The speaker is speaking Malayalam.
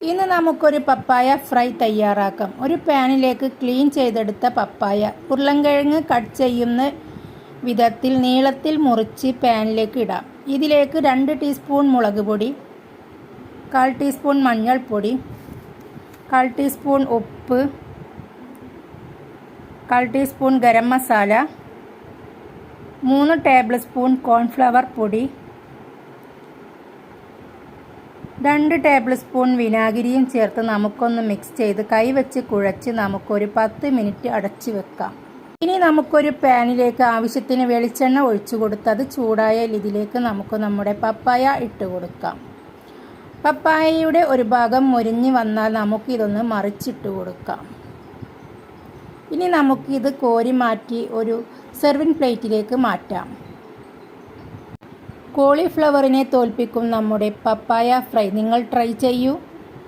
ഇന്ന് നമുക്കൊരു പപ്പായ ഫ്രൈ തയ്യാറാക്കാം. ഒരു പാനിലേക്ക് ക്ലീൻ ചെയ്തെടുത്ത പപ്പായ ഉരുളൻകിഴങ്ങ് കട്ട് ചെയ്യുന്ന വിധത്തിൽ നീളത്തിൽ മുറിച്ച് പാനിലേക്ക് ഇടാം. ഇതിലേക്ക് 2 ടീസ്പൂൺ മുളക് പൊടി, 1/4 ടീസ്പൂൺ മഞ്ഞൾപ്പൊടി, 1/4 ടീസ്പൂൺ ഉപ്പ്, 1/4 teaspoon garam masala, 3 table spoon cornflour പൊടി, 2 ടേബിൾ സ്പൂൺ വിനാഗിരിയും ചേർത്ത് നമുക്കൊന്ന് മിക്സ് ചെയ്ത് കൈവച്ച് കുഴച്ച് നമുക്കൊരു 10 മിനിറ്റ് അടച്ചു വെക്കാം. ഇനി നമുക്കൊരു പാനിലേക്ക് ആവശ്യത്തിന് വെളിച്ചെണ്ണ ഒഴിച്ചു കൊടുത്ത് അത് ചൂടായാൽ ഇതിലേക്ക് നമുക്ക് നമ്മുടെ പപ്പായ ഇട്ട് കൊടുക്കാം. പപ്പായയുടെ ഒരു ഭാഗം മൊരിഞ്ഞ് വന്നാൽ നമുക്കിതൊന്ന് മറിച്ചിട്ട് കൊടുക്കാം. ഇനി നമുക്കിത് കോരി മാറ്റി ഒരു സെർവിങ് പ്ലേറ്റിലേക്ക് മാറ്റാം. കോളിഫ്ലവറിനെ തോൽപ്പിക്കും നമ്മുടെ പപ്പായ ഫ്രൈ. നിങ്ങൾ ട്രൈ ചെയ്യൂ.